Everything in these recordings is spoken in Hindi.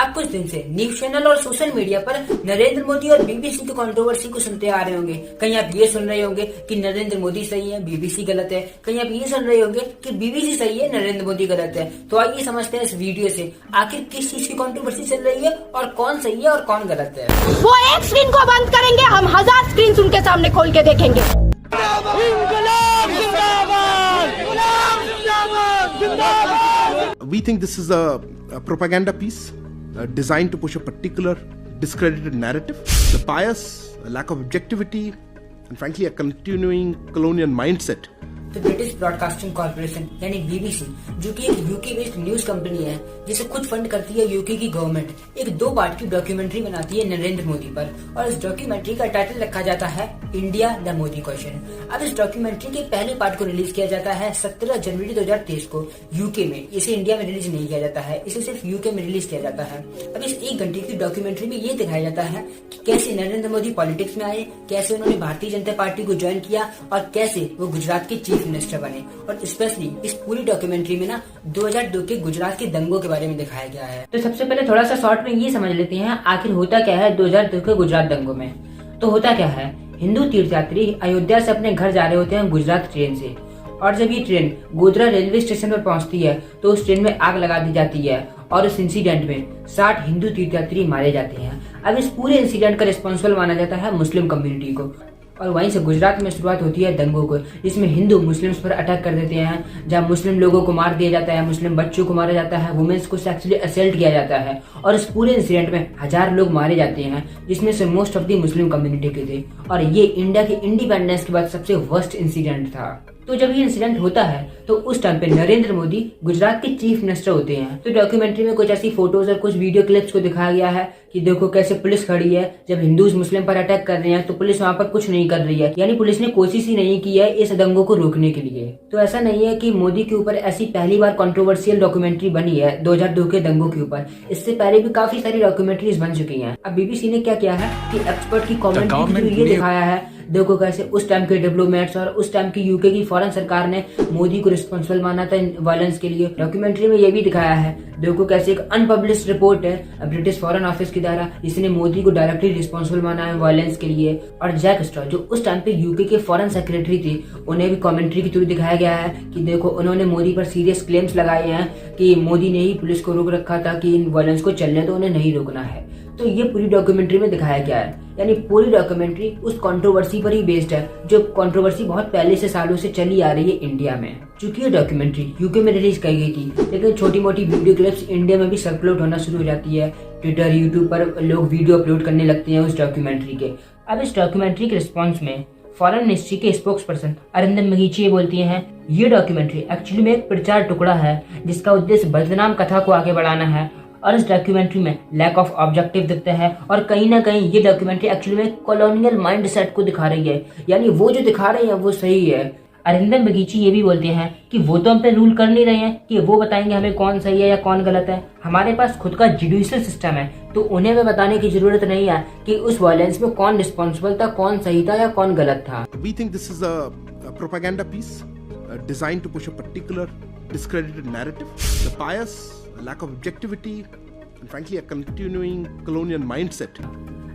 आप कुछ दिन से न्यूज चैनल और सोशल मीडिया पर नरेंद्र मोदी और बीबीसी की कंट्रोवर्सी को सुनते आ रहे होंगे। कहीं आप ये सुन रहे होंगे कि नरेंद्र मोदी सही है, बीबीसी गलत है। कहीं आप ये सुन रहे होंगे कि बीबीसी सही है, नरेंद्र मोदी गलत है। तो आइए समझते हैं इस वीडियो से आखिर किस चीज की कंट्रोवर्सी चल रही है और कौन सही है और कौन गलत है। वो एक स्क्रीन को बंद करेंगे, हम 1000 स्क्रीन उनके सामने खोल के देखेंगे। We think this is a propaganda piece designed to push a particular discredited narrative. The bias, a lack of objectivity, and frankly a continuing colonial mindset. तो ब्रिटिश ब्रॉडकास्टिंग कॉर्पोरेशन यानी बीबीसी, जो कि एक यूके बेस्ड न्यूज कंपनी है जिसे खुद फंड करती है यूके की गवर्नमेंट, एक 2 पार्ट की डॉक्यूमेंट्री बनाती है नरेंद्र मोदी पर। और इस डॉक्यूमेंट्री का टाइटल रखा जाता है इंडिया द मोदी क्वेश्चन। अब इस डॉक्यूमेंट्री के पहले पार्ट को रिलीज किया जाता है 17 जनवरी 2023 को यूके में। इसे इंडिया में रिलीज नहीं किया जाता है, इसे सिर्फ यूके में रिलीज किया जाता है। अब इस 1 घंटे की डॉक्यूमेंट्री में ये दिखाया जाता है कि कैसे नरेंद्र मोदी पॉलिटिक्स में आए, कैसे उन्होंने भारतीय जनता पार्टी को ज्वाइन किया और कैसे वो गुजरात के चीफ मिनिस्टर बने। और स्पेशली इस पूरी डॉक्यूमेंट्री में ना 2002 के गुजरात के दंगों के बारे में दिखाया गया है। तो सबसे पहले थोड़ा सा शॉर्ट में ये समझ लेते हैं आखिर होता क्या है 2002 के गुजरात दंगों में। तो होता क्या है, हिंदू तीर्थयात्री अयोध्या से अपने घर जा रहे होते हैं गुजरात ट्रेन से, और जब ये ट्रेन गोधरा रेलवे स्टेशन पर पहुंचती है तो उस ट्रेन में आग लगा दी जाती है और उस इंसिडेंट में 60 हिंदू तीर्थयात्री मारे जाते हैं। अब इस पूरे इंसिडेंट का रिस्पॉन्सिबल माना जाता है मुस्लिम कम्युनिटी को। और वहीं से गुजरात में शुरुआत होती है दंगों को, जिसमें हिंदू मुस्लिम्स पर अटैक कर देते हैं, जहां मुस्लिम लोगों को मार दिया जाता है, मुस्लिम बच्चों को मारा जाता है, वुमेन्स को सेक्सुअली असल्ट किया जाता है। और इस पूरे इंसिडेंट में 1000 लोग मारे जाते हैं, जिसमें से most of the Muslim community के थे। और ये इंडिया के इंडिपेंडेंस के बाद सबसे वर्स्ट इंसिडेंट था। तो जब ये इंसिडेंट होता है तो उस टाइम पे नरेंद्र मोदी गुजरात के चीफ मिनिस्टर होते हैं। तो डॉक्यूमेंट्री में कुछ ऐसी फोटोज और कुछ वीडियो क्लिप्स को दिखाया गया है कि देखो कैसे पुलिस खड़ी है, जब हिंदूज मुस्लिम पर अटैक कर रहे हैं तो पुलिस वहां पर कुछ नहीं कर रही है, यानी पुलिस ने कोशिश ही नहीं की है इस दंगों को रोकने के लिए। तो ऐसा नहीं है कि मोदी के ऊपर ऐसी पहली बार कंट्रोवर्शियल डॉक्यूमेंट्री बनी है 2002 के दंगों के ऊपर, इससे पहले भी काफी सारी डॉक्यूमेंट्रीज बन चुकी हैं। अब बीबीसी ने क्या किया है कि एक्सपर्ट की कमेंट्री ये दिखाया है, देखो कैसे उस टाइम के डेवलपमेंट्स और उस टाइम की यूके की फॉरेन सरकार ने मोदी को रिस्पॉन्सिबल माना था वायलेंस के लिए। डॉक्यूमेंट्री में ये भी दिखाया है, देखो कैसे एक अनपब्लिश्ड रिपोर्ट है ब्रिटिश फॉरेन ऑफिस के द्वारा, जिसने मोदी को डायरेक्टली रिस्पॉन्सिबल माना है वायलेंस के लिए। और जैक स्ट्रॉ जो उस टाइम पे यूके के फॉरेन सेक्रेटरी थे, उन्हें भी कमेंट्री के थ्रू दिखाया गया है कि देखो उन्होंने मोदी पर सीरियस क्लेम्स लगाए हैं कि मोदी ने ही पुलिस को रोक रखा था कि इन वायलेंस को चलने तो उन्हें नहीं रोकना है। तो ये पूरी डॉक्यूमेंट्री में दिखाया गया है, यानी पूरी डॉक्यूमेंट्री उस कंट्रोवर्सी पर ही बेस्ड है, जो कंट्रोवर्सी बहुत पहले से सालों से चली आ रही है इंडिया में। चूंकि ये डॉक्यूमेंट्री यूके में रिलीज की गई थी, लेकिन छोटी मोटी वीडियो क्लिप्स इंडिया में भी सर्कुलेट होना शुरू हो जाती है। ट्विटर, यूट्यूब पर लोग वीडियो अपलोड करने लगते हैं उस डॉक्यूमेंट्री के। अब इस डॉक्यूमेंट्री के रिस्पॉन्स में फॉरेन मिनिस्ट्री के स्पोक्स पर्सन अरिंदम बगीची बोलती हैं, ये डॉक्यूमेंट्री एक्चुअली में एक प्रचार टुकड़ा है जिसका उद्देश्य बदनाम कथा को आगे बढ़ाना है। और इस डॉक्यूमेंट्री में लैक ऑफ ऑब्जेक्टिव दिखता है, और कहीं ना कहीं ये डॉक्यूमेंट्री एक्चुअली में कॉलोनियल माइंडसेट को दिखा रही है, यानी वो जो दिखा रहे हैं वो सही है। अरिंदम बगीची ये भी बोलते हैं कि वो तो हम पे रूल कर नहीं रहे हैं कि वो बताएंगे हमें कौन सही है या कौन गलत है। हमारे पास खुद का जुडिशियल सिस्टम है, तो उन्हें भी बताने की जरूरत नहीं है कि उस वायलेंस में कौन रिस्पॉन्सिबल था, कौन सही था या कौन गलत था। We think this is a propaganda piece designed to push a particular discredited narrative. The bias, a lack of objectivity, and frankly a continuing colonial mindset.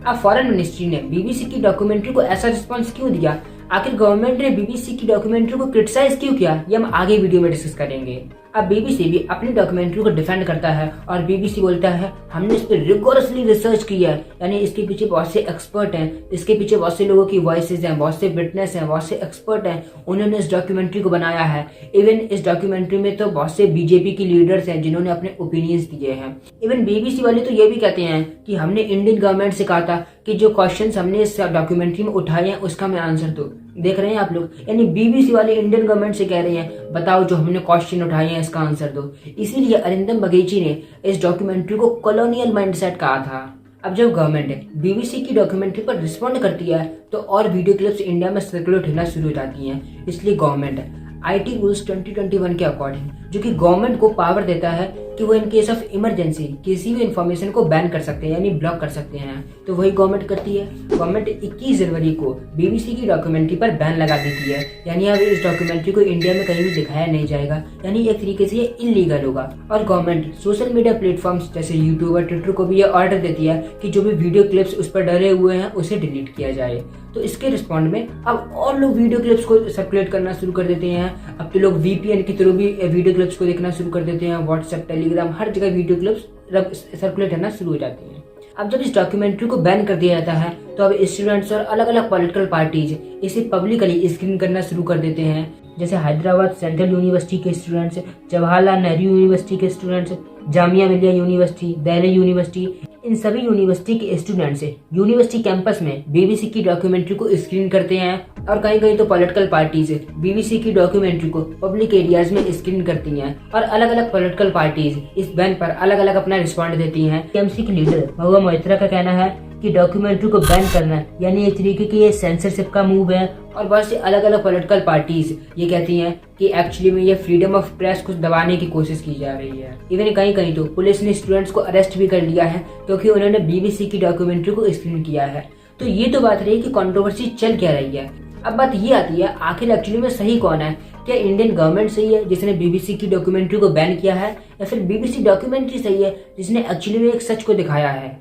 अब फॉरेन मिनिस्ट्री ने बीबीसी की डॉक्यूमेंट्री को ऐसा रिस्पांस क्यों दिया, आखिर गवर्नमेंट ने बीबीसी की डॉक्यूमेंट्री को क्रिटिसाइज क्यों किया, ये हम आगे वीडियो में डिस्कस करेंगे। अब बीबीसी भी अपनी डॉक्यूमेंट्री को डिफेंड करता है और बीबीसी बोलता है हमने इस पर रिगोरसली रिसर्च की है, यानी इसके पीछे बहुत से एक्सपर्ट हैं, इसके पीछे बहुत से लोगों की वॉइसेस हैं, बहुत से विटनेस हैं, बहुत से एक्सपर्ट हैं, उन्होंने इस डॉक्यूमेंट्री को बनाया है। इवन इस डॉक्यूमेंट्री में तो बहुत से बीजेपी की लीडर्स हैं जिन्होंने अपने ओपिनियंस दिए हैं। इवन बीबीसी वाले तो ये भी कहते हैं कि हमने इंडियन गवर्नमेंट से कहा था कि जो क्वेश्चंस हमने इस डॉक्यूमेंट्री में उठाए हैं उसका मैं आंसर दो। देख रहे हैं आप लोग, यानी बीबीसी वाले इंडियन गवर्नमेंट से कह रहे हैं बताओ जो हमने क्वेश्चन उठाए हैं इसका आंसर दो। इसीलिए अरिंदम बगीची ने इस डॉक्यूमेंट्री को कॉलोनियल माइंडसेट कहा था। अब जब गवर्नमेंट बीबीसी की डॉक्यूमेंट्री पर रिस्पॉन्ड करती है तो और वीडियो क्लिप्स इंडिया में सर्कुलेट होना शुरू हो जाती हैं। इसलिए गवर्नमेंट IT रूल्स 2021 के अकॉर्डिंग जो कि गवर्नमेंट को पावर देता है कि वो इन केस ऑफ इमरजेंसी किसी भी इंफॉर्मेशन को बैन कर सकते हैं, यानी ब्लॉक कर सकते हैं। तो वही गवर्नमेंट करती है। गवर्नमेंट 21 जनवरी को बीबीसी की डॉक्यूमेंट्री पर बैन लगा देती है, यानी अब इस डॉक्यूमेंट्री को इंडिया में कहीं भी दिखाया नहीं जाएगा, यानी एक तरीके से ये इलीगल होगा। और गवर्नमेंट सोशल मीडिया प्लेटफॉर्म्स जैसे यूट्यूब और ट्विटर को भी ये ऑर्डर देती है कि जो भी वीडियो क्लिप्स उस पर डले हुए हैं उसे डिलीट किया जाए। तो इसके रिस्पॉन्ड में अब और लोग वीडियो क्लिप्स को सर्कुलेट करना शुरू कर देते हैं। अब तो लोग VPN के थ्रू भी वीडियो क्लिप्स को देखना शुरू कर देते हैं। व्हाट्सएप, टेलीग्राम, हर जगह वीडियो क्लिप्स सर्कुलेट करना शुरू हो जाती हैं। अब जब इस डॉक्यूमेंट्री को बैन कर दिया जाता है तो अब स्टूडेंट्स और अलग अलग पॉलिटिकल पार्टीज इसे पब्लिकली स्क्रीन करना शुरू कर देते हैं। जैसे हैदराबाद सेंट्रल यूनिवर्सिटी के स्टूडेंट्स, जवाहरलाल नेहरू यूनिवर्सिटी के students, Jamia Millia university, Delhi university, इन सभी यूनिवर्सिटी के स्टूडेंट्स यूनिवर्सिटी कैंपस में बीबीसी की डॉक्यूमेंट्री को स्क्रीन करते हैं। और कहीं कहीं तो पॉलिटिकल पार्टीज बीबीसी की डॉक्यूमेंट्री को पब्लिक एरियाज में स्क्रीन करती हैं। और अलग अलग पॉलिटिकल पार्टीज इस बैन पर अलग अलग अपना रिस्पॉन्ड देती हैं। टीएमसी के लीडर महुआ मोइत्रा का कहना है कि डॉक्यूमेंट्री को बैन करना यानी एक तरीके की ये सेंसरशिप का मूव है। और बहुत सी अलग अलग पॉलिटिकल पार्टीज ये कहती हैं कि एक्चुअली में ये फ्रीडम ऑफ प्रेस को दबाने की कोशिश की जा रही है। इवन कहीं कहीं तो पुलिस ने स्टूडेंट्स को अरेस्ट भी कर लिया है क्योंकि उन्होंने बीबीसी की डॉक्यूमेंट्री को स्क्रीन किया है। तो ये तो बात रही कि कंट्रोवर्सी चल क्या रही है। अब बात ये आती है आखिर एक्चुअली में सही कौन है? क्या इंडियन गवर्नमेंट सही है जिसने बीबीसी की डॉक्यूमेंट्री को बैन किया है, या फिर बीबीसी डॉक्यूमेंट्री सही है जिसने एक्चुअली में एक सच को दिखाया है?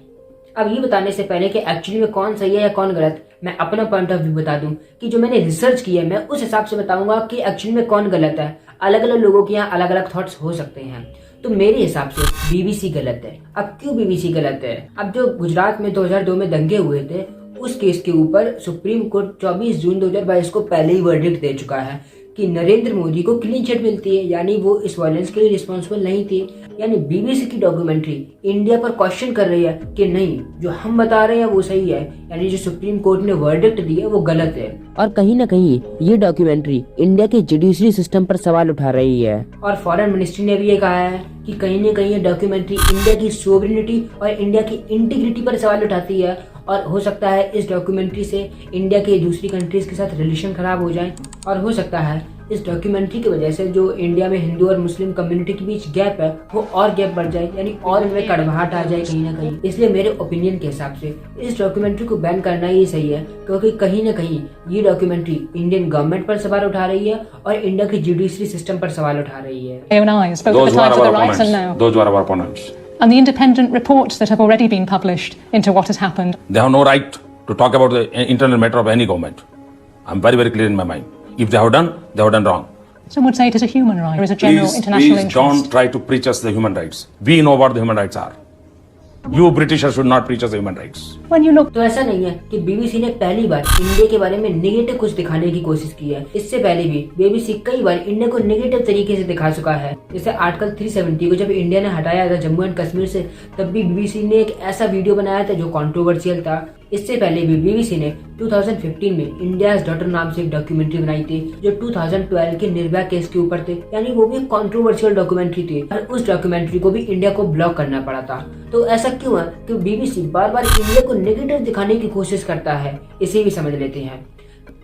अब ये बताने से पहले कि एक्चुअली में कौन सही है या कौन गलत, मैं अपना पॉइंट ऑफ व्यू बता दूं कि जो मैंने रिसर्च की है मैं उस हिसाब से बताऊंगा कि एक्चुअली में कौन गलत है। अलग अलग लोगों के यहाँ अलग अलग थॉट्स हो सकते हैं। तो मेरे हिसाब से बीबीसी गलत है। अब क्यों बीबीसी गलत है? अब जो गुजरात में 2002 में दंगे हुए थे उस केस के ऊपर सुप्रीम कोर्ट 24 जून 2022 को पहले ही वर्डिक्ट दे चुका है कि नरेंद्र मोदी को क्लीन चिट मिलती है, यानी वो इस वायलेंस के लिए रिस्पॉन्सिबल नहीं थी। यानी बीबीसी की डॉक्यूमेंट्री इंडिया पर क्वेश्चन कर रही है कि नहीं जो हम बता रहे हैं वो सही है, यानी जो सुप्रीम कोर्ट ने वर्डिक्ट दिया वो गलत है। और कहीं न कहीं ये डॉक्यूमेंट्री इंडिया के जुडिशरी सिस्टम पर सवाल उठा रही है। और फॉरेन मिनिस्ट्री ने भी ये कहा है कि कहीं न कहीं ये डॉक्यूमेंट्री इंडिया की सोवरेनिटी और इंडिया की इंटीग्रिटी पर सवाल उठाती है। और हो सकता है इस डॉक्यूमेंट्री से इंडिया के दूसरी कंट्रीज के साथ रिलेशन खराब हो जाए। और हो सकता है इस डॉक्यूमेंट्री की वजह से जो इंडिया में हिंदू और मुस्लिम कम्युनिटी के बीच गैप है वो और गैप बढ़ जाए, यानी और इनमें कड़वाहट आ जाए कहीं ना कहीं। इसलिए मेरे ओपिनियन के हिसाब से इस डॉक्यूमेंट्री को बैन करना ही सही है, क्योंकि कहीं ना कहीं ये डॉक्यूमेंट्री इंडियन गवर्नमेंट पर सवाल उठा रही है और इंडिया की जुडिशरी सिस्टम पर सवाल उठा रही है। And the independent reports that have already been published into what has happened. They have no right to talk about the internal matter of any government. I'm very, very clear in my mind. If they have done wrong. Some would say it is a human right. There is a general international Please interest. don't try to preach us the human rights. We know what the human rights are. You Britishers should not preach us the human rights. When you look, तो ऐसा नहीं है कि बीबीसी ने पहली बार इंडिया के बारे में नेगेटिव कुछ दिखाने की कोशिश की है। इससे पहले भी बीबीसी कई बार इंडिया को नेगेटिव तरीके से दिखा चुका है। जैसे आर्टिकल 370 को जब इंडिया ने हटाया था जम्मू एंड कश्मीर से, तब भी बीबीसी ने एक ऐसा वीडियो बनाया था जो कंट्रोवर्शियल था। इससे पहले भी बीबीसी ने 2015 में इंडियाज डॉटर नाम से एक डॉक्यूमेंट्री बनाई थी जो 2012 के निर्भया केस के ऊपर थे, यानी वो भी कंट्रोवर्शियल डॉक्यूमेंट्री थी और उस डॉक्यूमेंट्री को भी इंडिया को ब्लॉक करना पड़ा था। तो ऐसा क्यों है कि बीबीसी बार बार इंडिया को नेगेटिव दिखाने की कोशिश करता है? इसे भी समझ लेते हैं।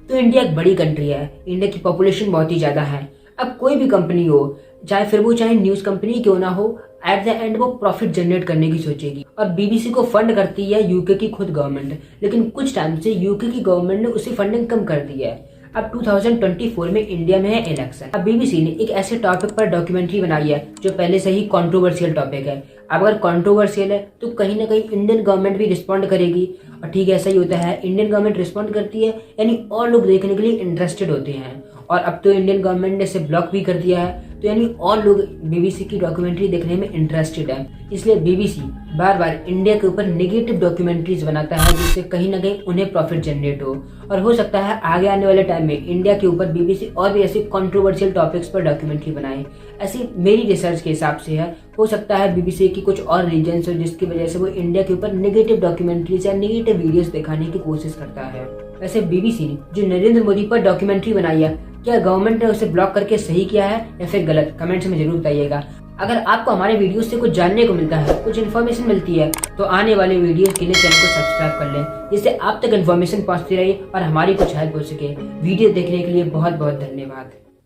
तो इंडिया एक बड़ी कंट्री है, इंडिया की पॉपुलेशन बहुत ही ज्यादा है। अब कोई भी कंपनी हो, चाहे फिर वो चाहे न्यूज कंपनी क्यों ना हो, एट द एंड वो प्रॉफिट जनरेट करने की सोचेगी। और बीबीसी को फंड करती है यूके की खुद गवर्नमेंट, लेकिन कुछ टाइम से यूके की गवर्नमेंट ने उसी फंडिंग कम कर दी है। अब 2024 में इंडिया में है इलेक्शन। अब बीबीसी ने एक ऐसे टॉपिक पर डॉक्यूमेंट्री बनाई है जो पहले से ही कंट्रोवर्शियल टॉपिक है। अब अगर कंट्रोवर्शियल है तो कहीं ना कहीं इंडियन गवर्नमेंट भी रिस्पॉन्ड करेगी। और ठीक है, ऐसा ही होता है, इंडियन गवर्नमेंट रिस्पॉन्ड करती है यानी और लोग देखने के लिए इंटरेस्टेड होते हैं। और अब तो इंडियन गवर्नमेंट ने इसे ब्लॉक भी कर दिया है, तो यानी और लोग बीबीसी की डॉक्यूमेंट्री देखने में इंटरेस्टेड है। इसलिए बीबीसी बार बार इंडिया के ऊपर नेगेटिव डॉक्यूमेंट्रीज बनाता है जिससे कहीं ना कहीं उन्हें प्रॉफिट जनरेट हो। और हो सकता है आगे आने वाले टाइम में इंडिया के ऊपर बीबीसी और भी ऐसे कंट्रोवर्शियल टॉपिक्स पर डॉक्यूमेंट्री बनाए। ऐसी मेरी रिसर्च के हिसाब से है। हो सकता है बीबीसी की कुछ और रीजन्स हो जिसकी वजह से वो इंडिया के ऊपर नेगेटिव डॉक्यूमेंट्रीज या नेगेटिव वीडियोस दिखाने की कोशिश करता है। वैसे बीबीसी ने जो नरेंद्र मोदी पर डॉक्यूमेंट्री बनाई है, क्या गवर्नमेंट ने उसे ब्लॉक करके सही किया है या फिर गलत? कमेंट्स में जरूर बताइएगा। अगर आपको हमारे वीडियोस से कुछ जानने को मिलता है, कुछ इन्फॉर्मेशन मिलती है, तो आने वाले वीडियोस के लिए चैनल को सब्सक्राइब कर लें, जिससे आप तक इन्फॉर्मेशन पहुंचती रहे और हमारी कुछ हेल्प हो सके। वीडियो देखने के लिए बहुत बहुत धन्यवाद।